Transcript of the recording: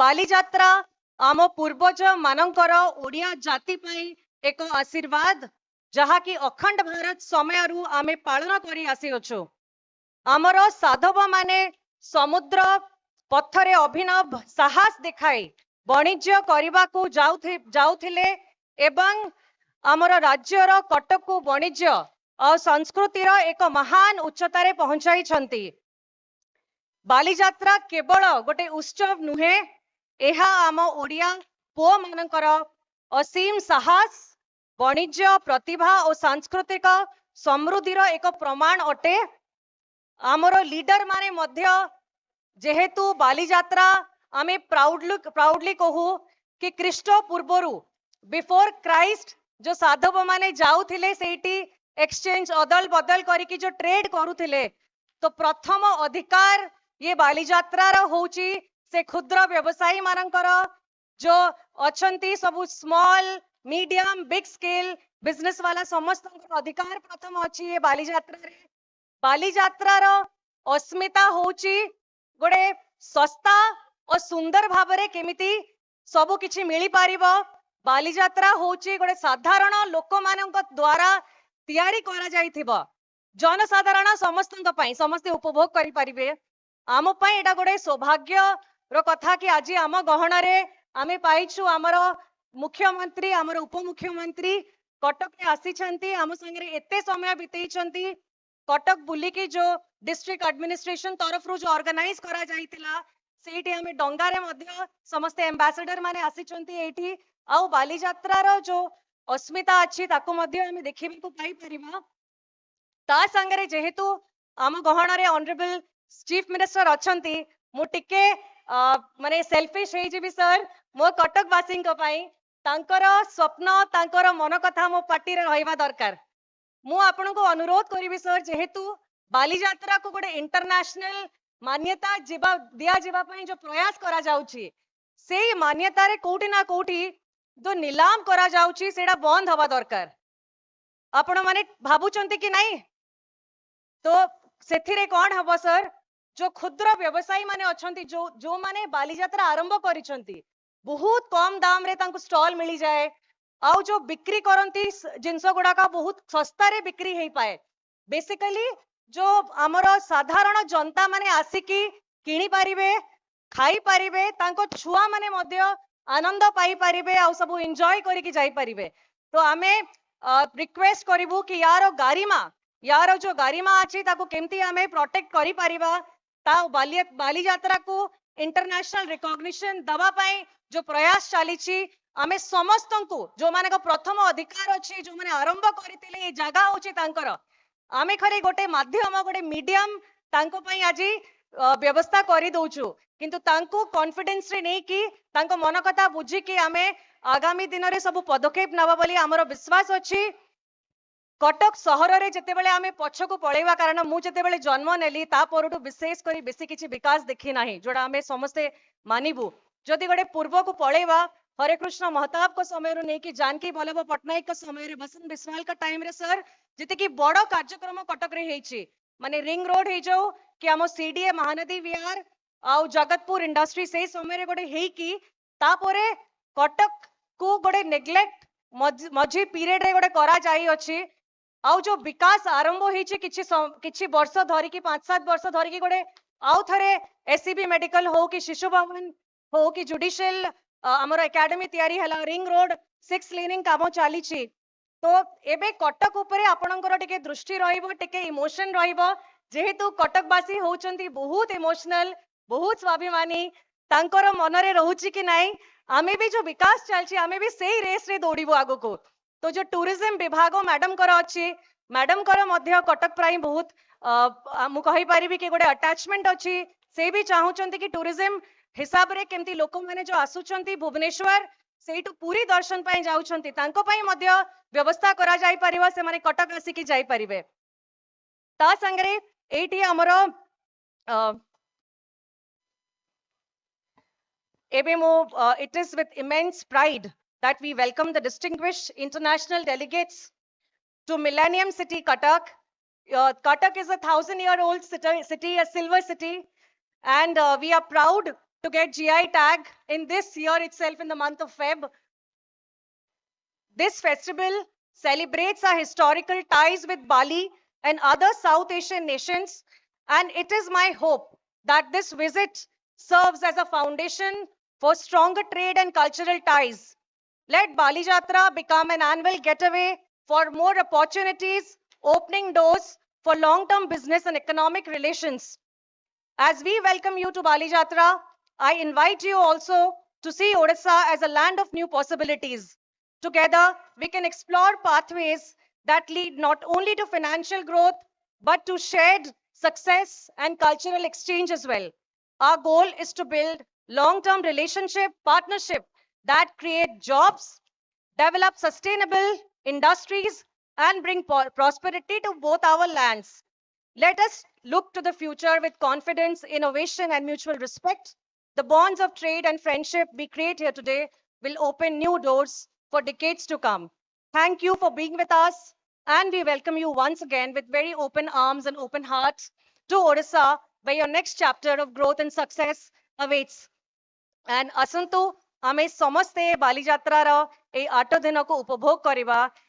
बालीजात्रा आम पूर्वज मानकर ओडिया जाति पई एक आशीर्वाद जहाँकि अखंड भारत समय आमे पालन करी आसी अछु। आमर साधव माने समुद्र पथरे अभिनव साहस देखाई वाणिज्य करने को जाउथिले एवं आमर राज्यर कटक को वाणिज्य और संस्कृतिर एक महान उच्चतारे पहुंचाई छंती। बालीजात्रा केवल गोटे उत्सव नुहे, एहा आम ओडिया पुओ मानकर असीम साहस वाणिज्य प्रतिभा और सांस्कृतिक समृद्धिर एक प्रमाण अटे। आमर लीडर माने मध्य जेहेतु बालीजात्रा आमे प्राउडली कहू कि ख्रीष्ट पूर्वरु बिफोर क्राइस्ट जो साधव माने जाउथिले सेठी एक्सचेंज अदल बदल करिकी जो ट्रेड करुथिले, तो प्रथम अधिकार ये बालीजात्रा रो होची से क्षुद्र व्यवसायी मानकर जो अछंती सब small medium big scale business वाला समस्त अधिकार प्रथम अच्छी ये बालीजात्रा रे। बालीजात्रा रो अस्मिता होची गोटे सस्ता और सुंदर भावरे केमिति सबु किछि मिली पारिबो। बालीजात्रा होची गोटे साधारण लोक मानक द्वारा तैयारी करा जाइथिबो, जनसाधारण समस्तक पई समस्त उपभोग करि परिबे। आम पई एटा गोटे सौभाग्य रो कथा कि आज आम गहना रे आमे पाइछु आमर मुख्यमंत्री आमर उपमुख्यमंत्री कटक रे आसी छंती, आम संगे एते समय बितेई छंती। कटक बुलिकी जो डिस्ट्रिक्ट एडमिनिस्ट्रेशन तरफ जो ऑर्गेनाइज करा जाइतिला सेठी हमें डंगा रे मध्य समस्त एम्बेसडर माने आसी छंती एठी। आउ बालीजात्रा रो जो अस्मिता अछि ताको मध्य हमें देखिबे को पाई परिबा। ता संगे जेहेतु आम गहना रे ऑनरेबल चीफ मिनिस्टर अछंती, मु टिके माने सेल्फिश हे जिबी सर मो कटक वासी को पाई तांकर स्वप्न तांकर मन कथा मो पार्टी रे रहइबा दरकार। मु आपन को अनुरोध करिबी सर जेहेतु बालीजात्रा को गोटे इंटरनेशनल मान्यता जीवा दिया जीवा पई जो प्रयास करा जाउची सेही मान्यता रे कोठी ना कोठी जो नीलाम करा जाउची सेडा बंद हवा दरकार। आपण माने भाबुचंती कि नहीं? तो सेथिरे कोन हबो सर, जो क्षुद्र व्यवसायी माने अछंती जो माने बालीजात्रा आरंभ करिसंती बहुत कम दाम रे तांको स्टॉल मिली जाए, आउ जो बिक्री करंती जिंस गुडा का बहुत सस्ता रे बिक्री हेई पाए। बेसिकली जो आमर साधारण जनता माने आसिकी किनी पारिबे खाई पारिबे, तांको छुआ माने मध्य आनंद पाई पारिबे आउ सब एंजॉय करिकी जाई पारिबे। तो आमे रिक्वेस्ट करिवु कि यार जो गारिमा अछि ताको केमती आमे प्रोटेक्ट करि पारिबा। ता बालीजात्रा को इंटरनेशनल रिकॉग्निशन दबा पाई जो प्रयास चलीछि आमे समस्त को जो माने को प्रथम अधिकार अछि जो माने आरंभ करितिले ए जगह होछि तांकर आमे खरे गोटे माध्यम गोटे मीडियम तांको पई आजी व्यवस्था करि दउछु, किंतु तांको कॉन्फिडेंस रे नै कि तांको मन कथा बुझी कि आमे आगामी दिन रे सब पदक्षेप नबा बोली हमर विश्वास अछि। कटक सहर रे जते बेले आमे पछको पळेवा कारण मु जते बेले जन्म नेली ता परटू विशेष करी बेसी किछि विकास देखि नाही जोडा आमे समस्ते मानिबु। जदि गडे पूर्व को पळेवा हरे कृष्ण महताब को समय रो नै कि जानकी वल्लभ पटनायक को समय रे बसंत बिस्वाल का टाइम रे सर जते कि बड़ कार्यक्रम कटक रे हेछि, माने रिंग रोड हे जाऊ कि हम सीडीए महानदी विहार आउ जगतपुर इंडस्ट्री से समय रे गोटे हेई कि तापरे कटक को गोटे नेग्लेक्ट मझी पीरियड रे गोटे करा जाई अछि। आउ जो विकास आरंभ होइछि किछि वर्ष धरी कि 5-7 वर्ष धरी कि गोटे आउ थरे एससीबी मेडिकल हो कि शिशु भवन हो कि जुडिशियल हमर एकेडमी तयारी हला, रिंग रोड 6 लेनिंग काम चलीछि। तो एबे कटक ऊपर आपणकर टिके दृष्टि रहिबो, टिके इमोशन रहिबो जेहेतु कटकवासी होचंती बहुत इमोशनल बहुत स्वाभिमानी, तांकर मन रे रहउछि कि नाही आमे भी जो विकास चलछि आमे भी सेही रेस रे दौड़िबो आगो को। तो जो टूरिज्म विभाग मैडम कर अच्छी मैडम कर मध्य कटक प्राय बहुत मु कहि परिबी कि गोटे अटैचमेंट अच्छी से भी चाहूचंती कि टूरिज्म हिसाब रे केमती लोक माने जो आसुचंती भुवनेश्वर सेठू पूरी दर्शन पाई जाउचंती तांको पाई मध्य व्यवस्था करा जाई परिबा, से माने कटक आसी कि जाई परिबे। ता संगरे एठी हमरो एबे मो it is with immense pride that we welcome the distinguished international delegates to Millennium City Cuttack. Cuttack is a 1,000-year-old city, a silver city, and we are proud to get GI tag in this year itself in the month of Feb. This festival celebrates our historical ties with Bali and other South Asian nations, and it is my hope that this visit serves as a foundation for stronger trade and cultural ties. Let Bali Jatra become an annual getaway for more opportunities, opening doors for long-term business and economic relations. As we welcome you to Bali Jatra, I invite you also to see Odisha as a land of new possibilities. Together, we can explore pathways that lead not only to financial growth, but to shared success and cultural exchange as well. Our goal is to build long-term relationship, partnership that create jobs, develop sustainable industries, and bring prosperity to both our lands. Let us look to the future with confidence, innovation, and mutual respect. The bonds of trade and friendship we create here today will open new doors for decades to come. Thank you for being with us, and we welcome you once again with very open arms and open hearts to Odisha, where your next chapter of growth and success awaits. And asantu, ଆମେ ସମସ୍ତେ ବାଲିଯାତ୍ରାର ଏଇ 8 ଦିନକୁ ଉପଭୋଗ କରିବା